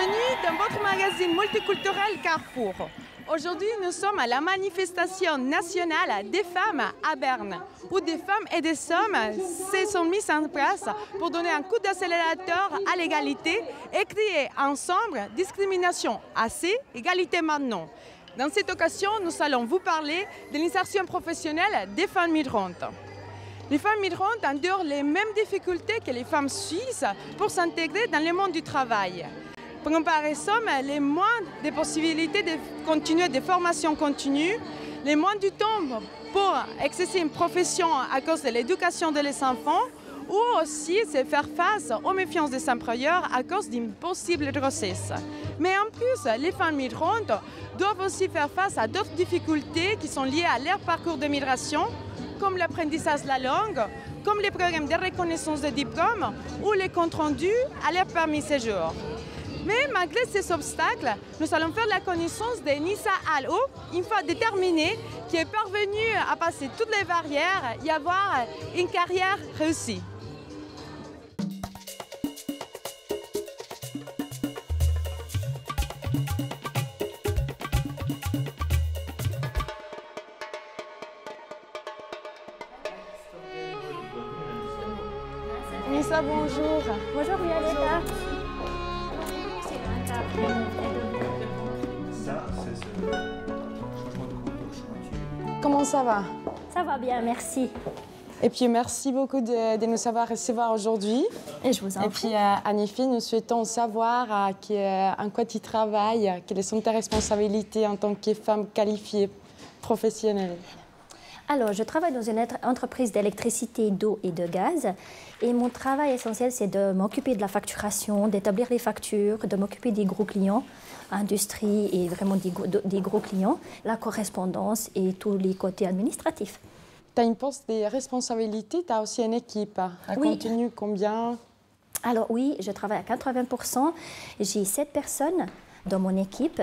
Bienvenue dans votre magazine multiculturel Carrefour. Aujourd'hui, nous sommes à la manifestation nationale des femmes à Berne, où des femmes et des hommes se sont mis en place pour donner un coup d'accélérateur à l'égalité et crier ensemble discrimination assez, égalité maintenant. Dans cette occasion, nous allons vous parler de l'insertion professionnelle des femmes migrantes. Les femmes migrantes endurent les mêmes difficultés que les femmes suisses pour s'intégrer dans le monde du travail. Par comparaison, les moins de possibilités de continuer des formations continues, les moins du temps pour exercer une profession à cause de l'éducation de les enfants, ou aussi se faire face aux méfiances des employeurs à cause d'une possible grossesse. Mais en plus, les femmes migrantes doivent aussi faire face à d'autres difficultés qui sont liées à leur parcours de migration, comme l'apprentissage de la langue, comme les programmes de reconnaissance de diplômes ou les comptes rendus à leur permis séjour. Mais malgré ces obstacles, nous allons faire la connaissance de Nissa Alho, une femme déterminée qui est parvenue à passer toutes les barrières et avoir une carrière réussie. Nissa, bonjour. Bonjour Violetta. Comment ça va? Ça va bien, merci. Et puis merci beaucoup de nous avoir recevoir aujourd'hui. Et je vous en prie. Et puis Anifi, nous souhaitons savoir en quoi tu travailles, quelles sont tes responsabilités en tant que femme qualifiée professionnelle. Alors, je travaille dans une entreprise d'électricité, d'eau et de gaz. Et mon travail essentiel, c'est de m'occuper de la facturation, d'établir les factures, de m'occuper des gros clients, industrie et vraiment des gros clients, la correspondance et tous les côtés administratifs. Tu as une poste de responsabilité, tu as aussi une équipe. Un contenu combien? Alors oui, je travaille à 80%. J'ai 7 personnes dans mon équipe.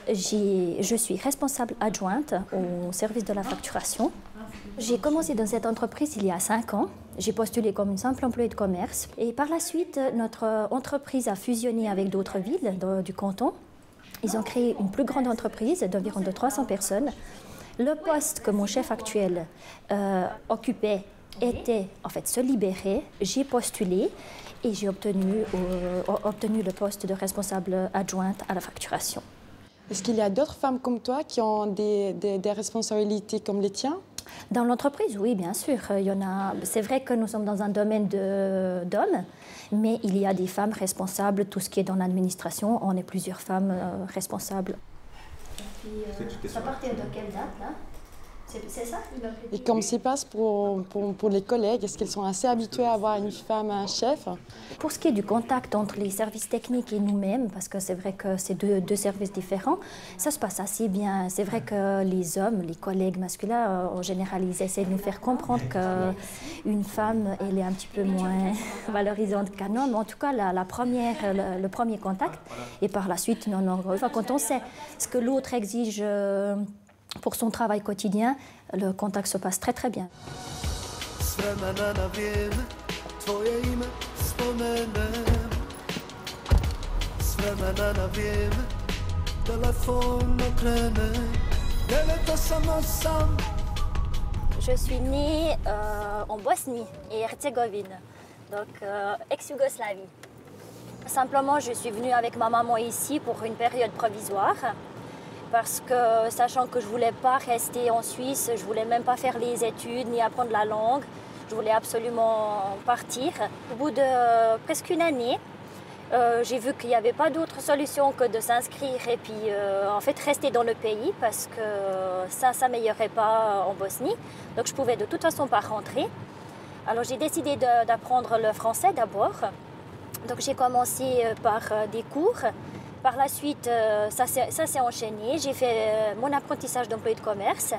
Je suis responsable adjointe au service de la facturation. J'ai commencé dans cette entreprise il y a 5 ans. J'ai postulé comme une simple employée de commerce. Et par la suite, notre entreprise a fusionné avec d'autres villes du canton. Ils ont créé une plus grande entreprise d'environ 300 personnes. Le poste que mon chef actuel occupait était en fait se libérer. J'ai postulé et j'ai obtenu le poste de responsable adjointe à la facturation. Est-ce qu'il y a d'autres femmes comme toi qui ont des responsabilités comme les tiens? Dans l'entreprise, oui, bien sûr. Il y en a. C'est vrai que nous sommes dans un domaine d'hommes, mais il y a des femmes responsables, tout ce qui est dans l'administration. On est plusieurs femmes responsables. Ça partait de quelle date, là? C'est ça? Et comment ça se passe pour les collègues? Est-ce qu'ils sont assez habitués à avoir une femme chef? Pour ce qui est du contact entre les services techniques et nous-mêmes, parce que c'est vrai que c'est deux services différents, ça se passe assez bien. C'est vrai que les hommes, les collègues masculins, en général, ils essaient de nous faire comprendre qu'une femme, elle est un petit peu moins valorisante qu'un homme. En tout cas, le premier contact. Et par la suite, quand on sait ce que l'autre exige pour son travail quotidien, le contact se passe très très bien. Je suis née en Bosnie et Herzégovine, donc ex-Yougoslavie. Simplement, je suis venue avec ma maman ici pour une période provisoire. Parce que, sachant que je ne voulais pas rester en Suisse, je ne voulais même pas faire les études ni apprendre la langue, je voulais absolument partir. Au bout de presque une année, j'ai vu qu'il n'y avait pas d'autre solution que de s'inscrire et puis en fait rester dans le pays parce que ça ne s'améliorait pas en Bosnie. Donc je ne pouvais de toute façon pas rentrer. Alors j'ai décidé d'apprendre le français d'abord. Donc j'ai commencé par des cours. Par la suite, ça s'est enchaîné. J'ai fait mon apprentissage d'employé de commerce.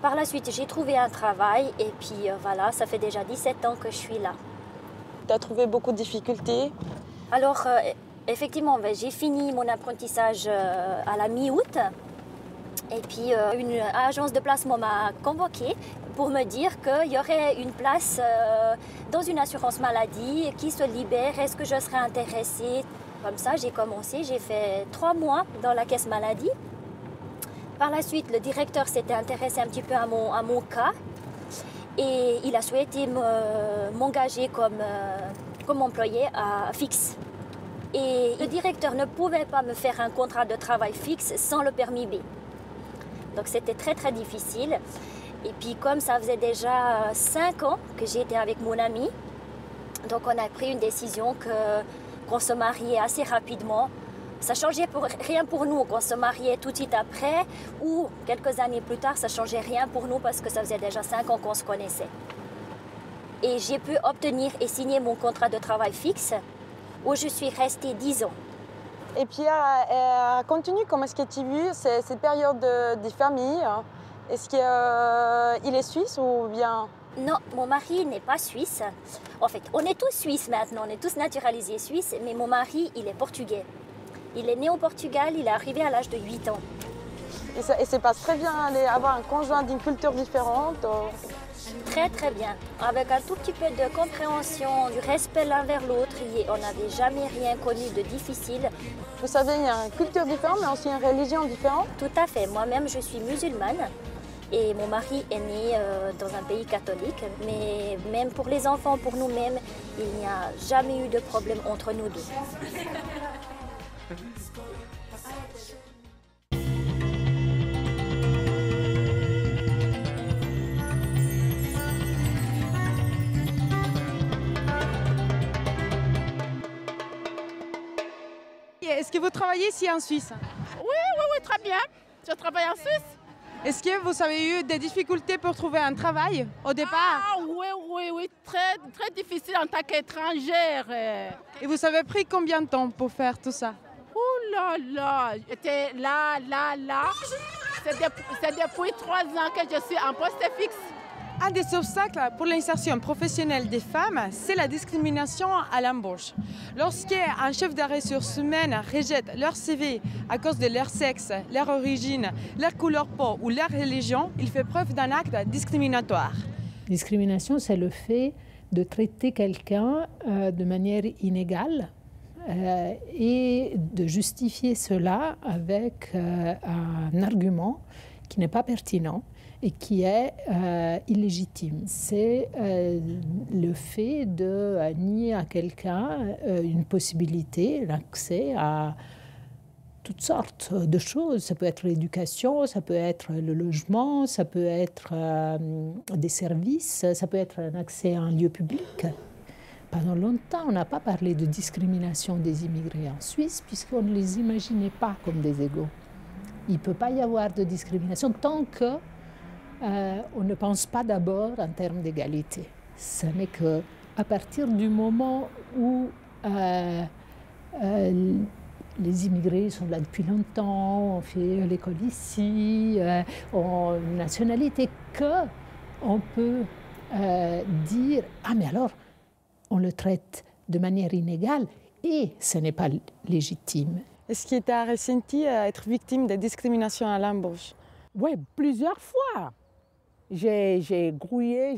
Par la suite, j'ai trouvé un travail et puis voilà, ça fait déjà 17 ans que je suis là. Tu as trouvé beaucoup de difficultés? Alors, effectivement, j'ai fini mon apprentissage à la mi-août. Et puis, une agence de placement m'a convoquée pour me dire qu'il y aurait une place dans une assurance maladie qui se libère. Est-ce que je serais intéressée? Comme ça, j'ai commencé, j'ai fait 3 mois dans la caisse maladie. Par la suite, le directeur s'était intéressé un petit peu à mon cas et il a souhaité m'engager comme employé fixe. Et le directeur ne pouvait pas me faire un contrat de travail fixe sans le permis B. Donc c'était très très difficile. Et puis comme ça faisait déjà 5 ans que j'étais avec mon ami, donc on a pris une décision qu'on se mariait assez rapidement. Ça changeait rien pour nous qu'on se mariait tout de suite après ou quelques années plus tard, ça changeait rien pour nous parce que ça faisait déjà 5 ans qu'on se connaissait. Et j'ai pu obtenir et signer mon contrat de travail fixe où je suis restée 10 ans. Et puis, continue, comment est-ce que tu as vu cette période de famille? Est-ce qu'il est suisse ou bien? Non, mon mari n'est pas suisse. En fait, on est tous suisses maintenant, on est tous naturalisés suisses, mais mon mari, il est portugais. Il est né au Portugal, il est arrivé à l'âge de 8 ans. Et ça passe très bien avoir un conjoint d'une culture différente? Très très bien. Avec un tout petit peu de compréhension, du respect l'un vers l'autre, on n'avait jamais rien connu de difficile. Vous savez, il y a une culture différente, mais aussi une religion différente? Tout à fait. Moi-même, je suis musulmane. Et mon mari est né dans un pays catholique. Mais même pour les enfants, pour nous-mêmes, il n'y a jamais eu de problème entre nous deux. Est-ce que vous travaillez ici en Suisse? Oui, très bien. Je travaille en Suisse. Est-ce que vous avez eu des difficultés pour trouver un travail au départ? Ah oui, très, très difficile en tant qu'étrangère. Et vous avez pris combien de temps pour faire tout ça? Ouh là là, j'étais là. C'est depuis 3 ans que je suis en poste fixe. Un des obstacles pour l'insertion professionnelle des femmes, c'est la discrimination à l'embauche. Lorsqu'un chef de ressources humaines rejette leur CV à cause de leur sexe, leur origine, leur couleur peau ou leur religion, il fait preuve d'un acte discriminatoire. Discrimination, c'est le fait de traiter quelqu'un de manière inégale et de justifier cela avec un argument qui n'est pas pertinent et qui est illégitime. C'est le fait de nier à quelqu'un une possibilité, l'accès à toutes sortes de choses. Ça peut être l'éducation, ça peut être le logement, ça peut être des services, ça peut être un accès à un lieu public. Pendant longtemps, on n'a pas parlé de discrimination des immigrés en Suisse puisqu'on ne les imaginait pas comme des égaux. Il ne peut pas y avoir de discrimination tant que on ne pense pas d'abord en termes d'égalité. Ce n'est qu'à partir du moment où les immigrés sont là depuis longtemps, on fait l'école ici, ont une nationalité, qu'on peut dire « Ah mais alors, on le traite de manière inégale et ce n'est pas légitime ». Est-ce que tu as ressenti être victime de discrimination à l'embauche? Oui, plusieurs fois. J'ai grouillé,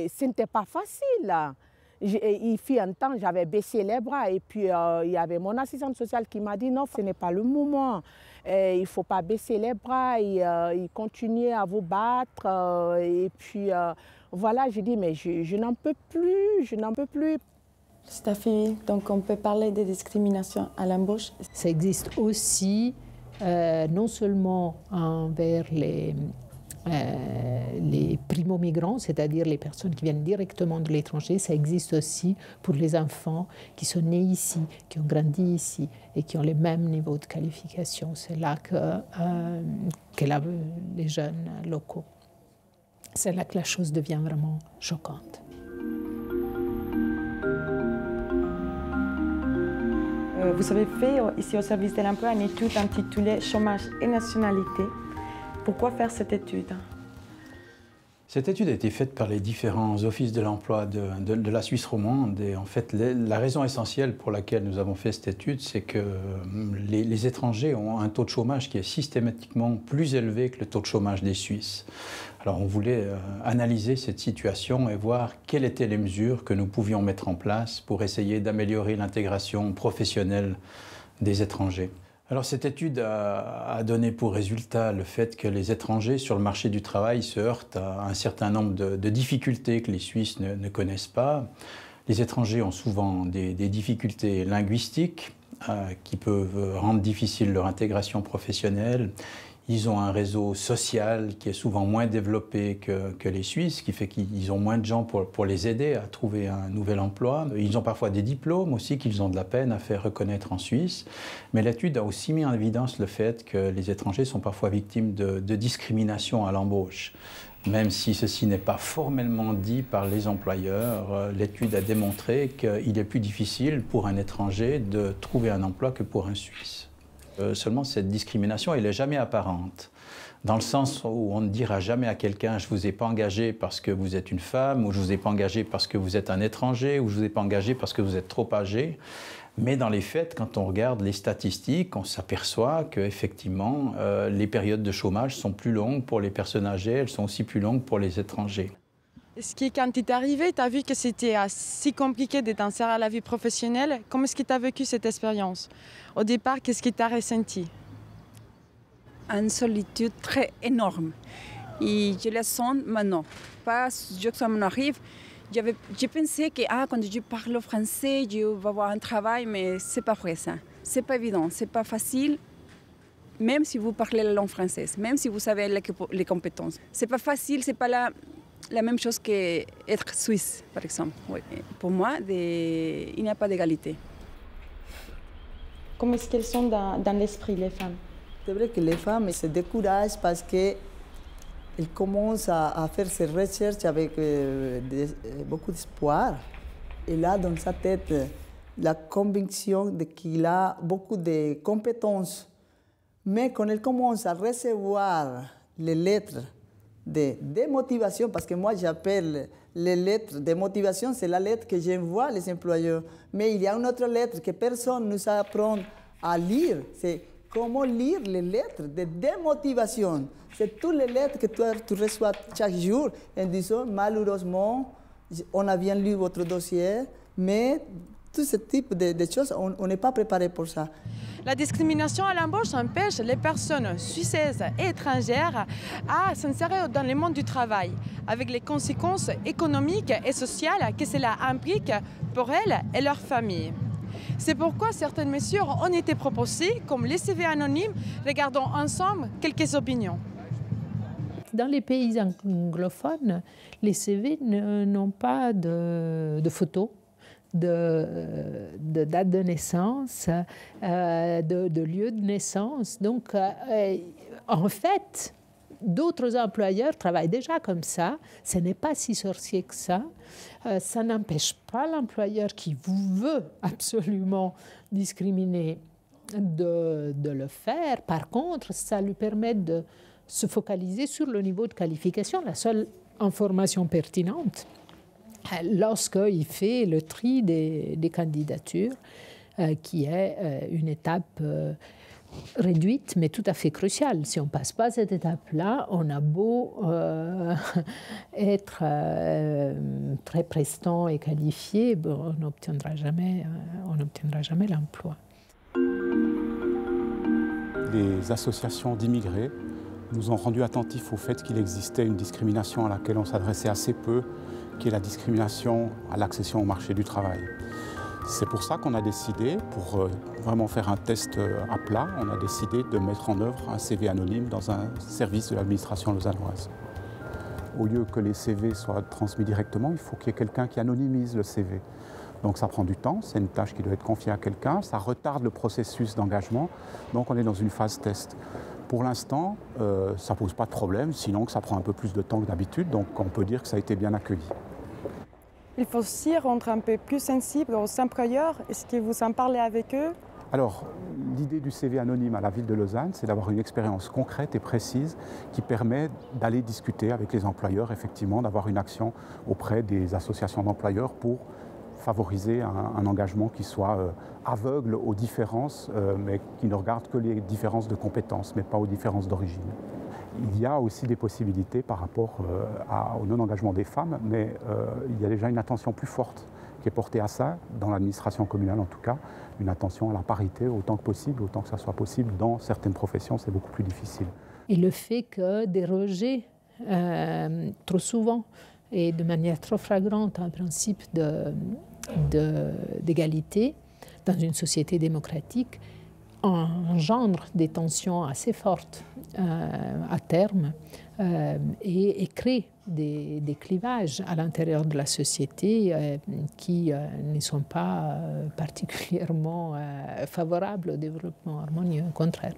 ce n'était pas facile. Il fut un temps, j'avais baissé les bras et puis il y avait mon assistante sociale qui m'a dit non, ce n'est pas le moment. Il ne faut pas baisser les bras et continuer à vous battre. Et puis voilà, j'ai dit mais je n'en peux plus, C'est fini, donc on peut parler de discrimination à l'embauche. Ça existe aussi non seulement envers les primo-migrants, c'est-à-dire les personnes qui viennent directement de l'étranger, ça existe aussi pour les enfants qui sont nés ici, qui ont grandi ici et qui ont les mêmes niveaux de qualification. C'est là que les jeunes locaux. C'est là que la chose devient vraiment choquante. Vous avez fait ici au service de l'emploi une étude intitulée « Chômage et nationalité ». Pourquoi faire cette étude? Cette étude a été faite par les différents offices de l'emploi de la Suisse romande. Et en fait, la raison essentielle pour laquelle nous avons fait cette étude, c'est que les étrangers ont un taux de chômage qui est systématiquement plus élevé que le taux de chômage des Suisses. Alors on voulait analyser cette situation et voir quelles étaient les mesures que nous pouvions mettre en place pour essayer d'améliorer l'intégration professionnelle des étrangers. Alors cette étude a donné pour résultat le fait que les étrangers sur le marché du travail se heurtent à un certain nombre de difficultés que les Suisses ne connaissent pas. Les étrangers ont souvent des difficultés linguistiques qui peuvent rendre difficile leur intégration professionnelle. Ils ont un réseau social qui est souvent moins développé que les Suisses, ce qui fait qu'ils ont moins de gens pour les aider à trouver un nouvel emploi. Ils ont parfois des diplômes aussi qu'ils ont de la peine à faire reconnaître en Suisse. Mais l'étude a aussi mis en évidence le fait que les étrangers sont parfois victimes de discrimination à l'embauche. Même si ceci n'est pas formellement dit par les employeurs, l'étude a démontré qu'il est plus difficile pour un étranger de trouver un emploi que pour un Suisse. Seulement, cette discrimination, elle n'est jamais apparente. Dans le sens où on ne dira jamais à quelqu'un « je ne vous ai pas engagé parce que vous êtes une femme » ou « je ne vous ai pas engagé parce que vous êtes un étranger » ou « je ne vous ai pas engagé parce que vous êtes trop âgé ». Mais dans les faits, quand on regarde les statistiques, on s'aperçoit qu'effectivement, les périodes de chômage sont plus longues pour les personnes âgées, elles sont aussi plus longues pour les étrangers. Est-ce que quand tu es arrivé, tu as vu que c'était si compliqué de t'insérer à la vie professionnelle? Comment est-ce que tu as vécu cette expérience? Au départ, qu'est-ce que tu as ressenti? Une solitude très énorme. Et je la sens maintenant. Pas que ça m'arrive. J'ai pensé que quand je parle français, je vais avoir un travail, mais ce n'est pas vrai ça. Ce n'est pas évident, ce n'est pas facile. Même si vous parlez la langue française, même si vous avez les compétences. Ce n'est pas facile, ce n'est pas la même chose qu'être suisse, par exemple. Oui. Pour moi, il n'y a pas d'égalité. Comment est-ce qu'elles sont dans l'esprit, les femmes? C'est vrai que les femmes se découragent parce qu'elles commencent à faire ces recherches avec beaucoup d'espoir. Elle a dans sa tête la conviction qu'il a beaucoup de compétences. Mais quand elle commence à recevoir les lettres de démotivation, parce que moi j'appelle les lettres de motivation, c'est la lettre que j'envoie les employeurs. Mais il y a une autre lettre que personne ne nous apprend à lire, c'est comment lire les lettres de démotivation. C'est toutes les lettres que tu reçois chaque jour en disant malheureusement, on a bien lu votre dossier, mais tout ce type de choses, on n'est pas préparé pour ça. La discrimination à l'embauche empêche les personnes suisses et étrangères à s'insérer dans le monde du travail, avec les conséquences économiques et sociales que cela implique pour elles et leurs familles. C'est pourquoi certaines mesures ont été proposées, comme les CV anonymes. Regardons ensemble quelques opinions. Dans les pays anglophones, les CV n'ont pas de photos, de date de naissance, de lieu de naissance. Donc, en fait, d'autres employeurs travaillent déjà comme ça. Ce n'est pas si sorcier que ça. Ça n'empêche pas l'employeur qui vous veut absolument discriminer de le faire. Par contre, ça lui permet de se focaliser sur le niveau de qualification, la seule information pertinente, lorsqu'il fait le tri des candidatures, qui est une étape réduite, mais tout à fait cruciale. Si on ne passe pas cette étape-là, on a beau être très prestant et qualifié, bon, on n'obtiendra jamais l'emploi. Les associations d'immigrés nous ont rendu attentifs au fait qu'il existait une discrimination à laquelle on s'adressait assez peu, qui est la discrimination à l'accession au marché du travail. C'est pour ça qu'on a décidé, pour vraiment faire un test à plat, on a décidé de mettre en œuvre un CV anonyme dans un service de l'administration lausannoise. Au lieu que les CV soient transmis directement, il faut qu'il y ait quelqu'un qui anonymise le CV. Donc ça prend du temps, c'est une tâche qui doit être confiée à quelqu'un, ça retarde le processus d'engagement, donc on est dans une phase test. Pour l'instant, ça ne pose pas de problème, sinon que ça prend un peu plus de temps que d'habitude, donc on peut dire que ça a été bien accueilli. Il faut aussi rendre un peu plus sensible aux employeurs. Est-ce que vous en parlez avec eux Alors, l'idée du CV anonyme à la ville de Lausanne, c'est d'avoir une expérience concrète et précise qui permet d'aller discuter avec les employeurs, effectivement, d'avoir une action auprès des associations d'employeurs pour favoriser un engagement qui soit aveugle aux différences, mais qui ne regarde que les différences de compétences, mais pas aux différences d'origine. Il y a aussi des possibilités par rapport au non-engagement des femmes, mais il y a déjà une attention plus forte qui est portée à ça, dans l'administration communale en tout cas, une attention à la parité autant que possible, autant que ça soit possible. Dans certaines professions, c'est beaucoup plus difficile. Et le fait que des rejets, trop souvent, et de manière trop flagrante, un principe d'égalité dans une société démocratique engendre des tensions assez fortes à terme et crée des clivages à l'intérieur de la société qui ne sont pas particulièrement favorables au développement harmonieux, au contraire.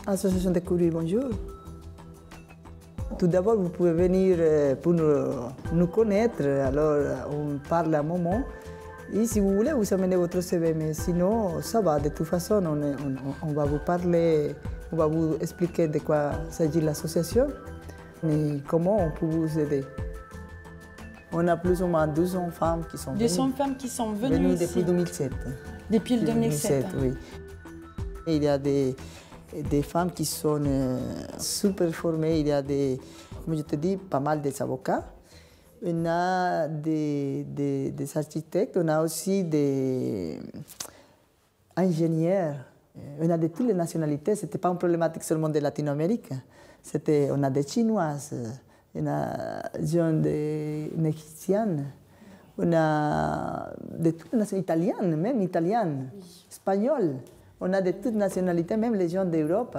Association des courriers, bonjour. Tout d'abord, vous pouvez venir pour nous connaître, alors on parle un moment. Et si vous voulez, vous amenez votre CV, mais sinon, ça va. De toute façon, on va vous parler, on va vous expliquer de quoi s'agit l'association et comment on peut vous aider. On a plus ou moins 200 femmes qui sont venues. 200 femmes qui sont venues ici. Depuis 2007. Depuis 2007, oui. Et il y a des femmes qui sont super formées. Il y a comme je te dis, pas mal d'avocats. On a des architectes, on a aussi des ingénieurs. On a de toutes les nationalités. Ce n'était pas une problématique seulement de Latino-Amérique. On a des Chinoises, on a des Mexicaines, on a de toutes les nationalités, italiennes, même italiennes, espagnoles. On a de toutes nationalités, même les gens d'Europe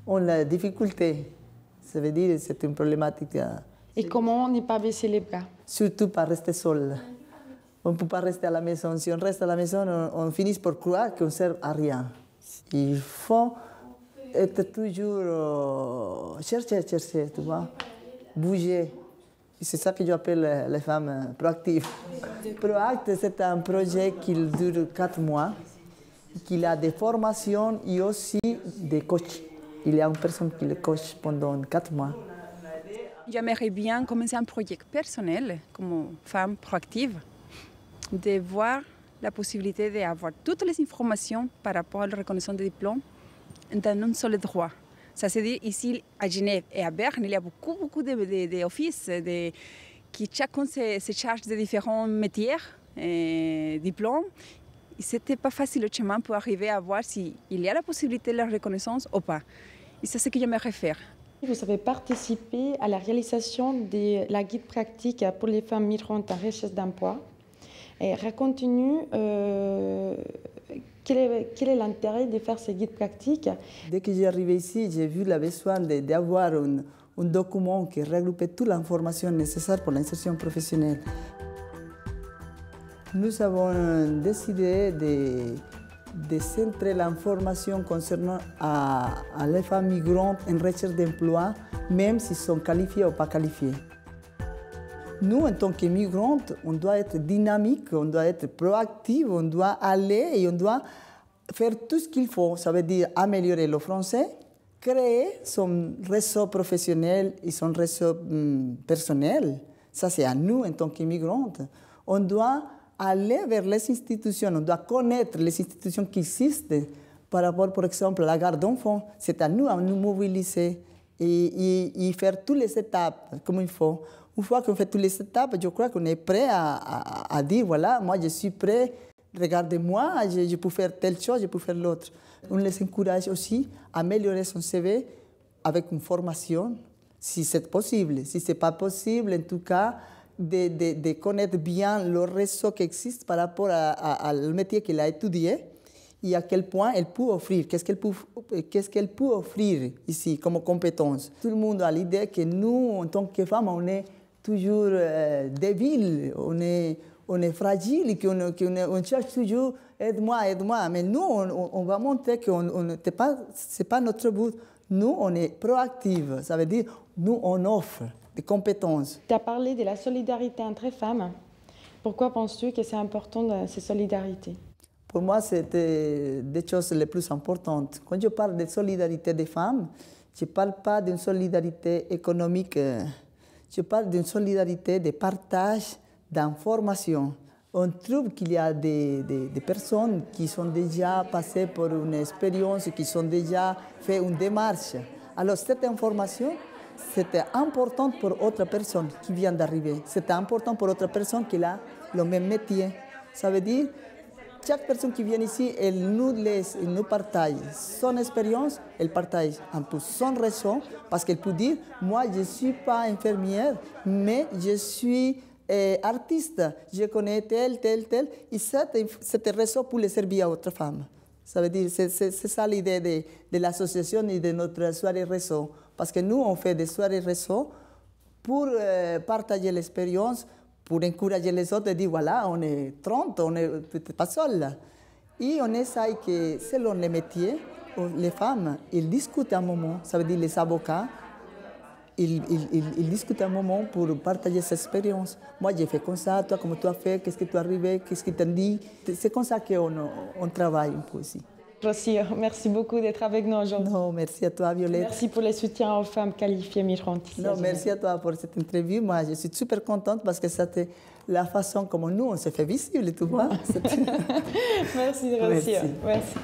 ont la difficulté. Ça veut dire que c'est une problématique. Et comment ne pas baisser les bras? Surtout pas rester seul. On ne peut pas rester à la maison. Si on reste à la maison, on finit par croire qu'on ne sert à rien. Il faut être toujours chercher, tu vois, bouger. C'est ça que j'appelle les femmes proactives. Proact, c'est un projet qui dure 4 mois. Qu'il a des formations et aussi des coachs. Il y a une personne qui le coach pendant 4 mois. J'aimerais bien commencer un projet personnel comme femme proactive, de voir la possibilité d'avoir toutes les informations par rapport à la reconnaissance des diplômes dans un seul endroit. Ça se dit ici à Genève et à Berne, il y a beaucoup d'offices qui chacun se charge de différents métiers et diplômes. Ce n'était pas facile le chemin pour arriver à voir s'il y a la possibilité de la reconnaissance ou pas. Et c'est ce que j'aimerais faire. Vous avez participé à la réalisation de la guide pratique pour les femmes migrantes en recherche d'emploi. Et racontez-nous quel est l'intérêt de faire ces guides pratiques. Dès que j'ai arrivé ici, j'ai vu le besoin d'avoir un document qui regroupait toute l'information nécessaire pour l'insertion professionnelle. Nous avons décidé de centrer l'information concernant les femmes migrantes en recherche d'emploi, même s'ils sont qualifiés ou pas qualifiés. Nous, en tant que migrantes, on doit être dynamique, on doit être proactive, on doit aller et on doit faire tout ce qu'il faut. Ça veut dire améliorer le français, créer son réseau professionnel et son réseau personnel. Ça, c'est à nous, en tant qu'immigrantes. On doit aller vers les institutions, on doit connaître les institutions qui existent par rapport, par exemple, à la garde d'enfants. C'est à nous nous mobiliser et faire toutes les étapes comme il faut. Une fois qu'on fait toutes les étapes, je crois qu'on est prêt à dire, voilà, moi je suis prêt, regardez-moi, je peux faire telle chose, je peux faire l'autre. On les encourage aussi à améliorer son CV avec une formation, si c'est possible. Si ce n'est pas possible, en tout cas, de connaître bien le réseau qui existe par rapport au métier qu'elle a étudié et à quel point elle peut offrir, qu'est-ce qu'elle peut offrir ici comme compétence. Tout le monde a l'idée que nous, en tant que femmes, on est toujours débiles, on on est fragile et qu'on cherche toujours aide-moi, aide-moi. Mais nous, on va montrer que ce n'est pas notre but. Nous, on est proactifs. Ça veut dire, nous, on offre des compétences. Tu as parlé de la solidarité entre femmes. Pourquoi penses-tu que c'est important, cette solidarité? Pour moi, c'est des choses les plus importantes. Quand je parle de solidarité des femmes, je ne parle pas d'une solidarité économique. Je parle d'une solidarité de partage d'informations. On trouve qu'il y a des personnes qui sont déjà passées par une expérience, qui sont déjà fait une démarche. Alors cette information, c'était important pour autre personne qui vient d'arriver. C'était important pour autre personne qui a le même métier. Ça veut dire, chaque personne qui vient ici, elle nous partage son expérience, elle partage un peu son réseau, parce qu'elle peut dire, moi je ne suis pas infirmière, mais je suis artiste, je connais tel, et cet réseau pour les servir à autres femmes. Ça veut dire, c'est ça l'idée de l'association et de notre soirée réseau. Parce que nous, on fait des soirées réseau pour partager l'expérience, pour encourager les autres et dire, voilà, on est 30, on n'est pas seul. Et on essaye que, selon les métiers, les femmes, ils discutent un moment, ça veut dire les avocats, ils discutent un moment pour partager cette expérience. Moi, j'ai fait comme ça, toi, comment tu as fait, qu'est-ce que tu es arrivé, qu'est-ce que tu as dit. C'est comme ça qu'on travaille un peu aussi. Rocio, merci beaucoup d'être avec nous aujourd'hui. Non, merci à toi, Violette. Merci pour le soutien aux femmes qualifiées migrantes. Non, merci à toi pour cette interview. Moi, je suis super contente parce que c'était la façon comme nous, on se fait visible, tu vois. Merci, Rocio. Merci.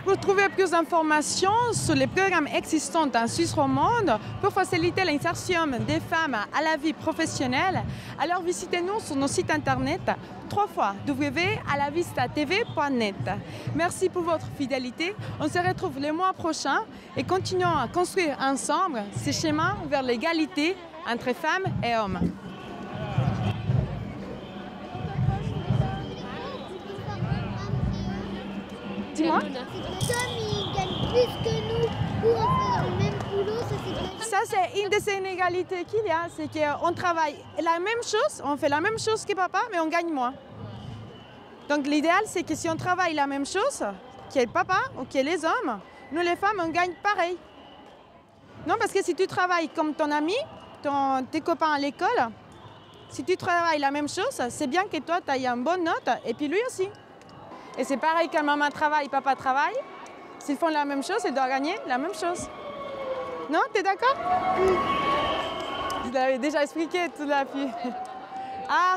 Pour trouver plus d'informations sur les programmes existants en Suisse romande pour faciliter l'insertion des femmes à la vie professionnelle, alors visitez-nous sur nos sites internet www.alavistatv.net. Merci pour votre fidélité. On se retrouve le mois prochain et continuons à construire ensemble ces chemins vers l'égalité entre femmes et hommes. Dis-moi. Comme ils gagnent plus que nous pour faire le même boulot, Ça, c'est une des inégalités qu'il y a. C'est qu'on travaille la même chose, on fait la même chose que papa, mais on gagne moins. Donc l'idéal, c'est que si on travaille la même chose que le papa ou que les hommes, nous les femmes, on gagne pareil. Non, parce que si tu travailles comme ton ami, tes copains à l'école, si tu travailles la même chose, c'est bien que toi, tu aies une bonne note, et puis lui aussi. Et c'est pareil quand maman travaille, papa travaille. S'ils font la même chose, ils doivent gagner la même chose. Non, t'es d'accord? Je l'avais déjà expliqué, toute la fille. Ah,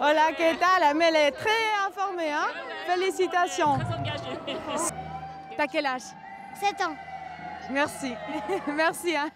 hola, ¿qué tal? Mais elle est très informée, hein? Félicitations. Très engagée. T'as quel âge? 7 ans. Merci. Merci, hein?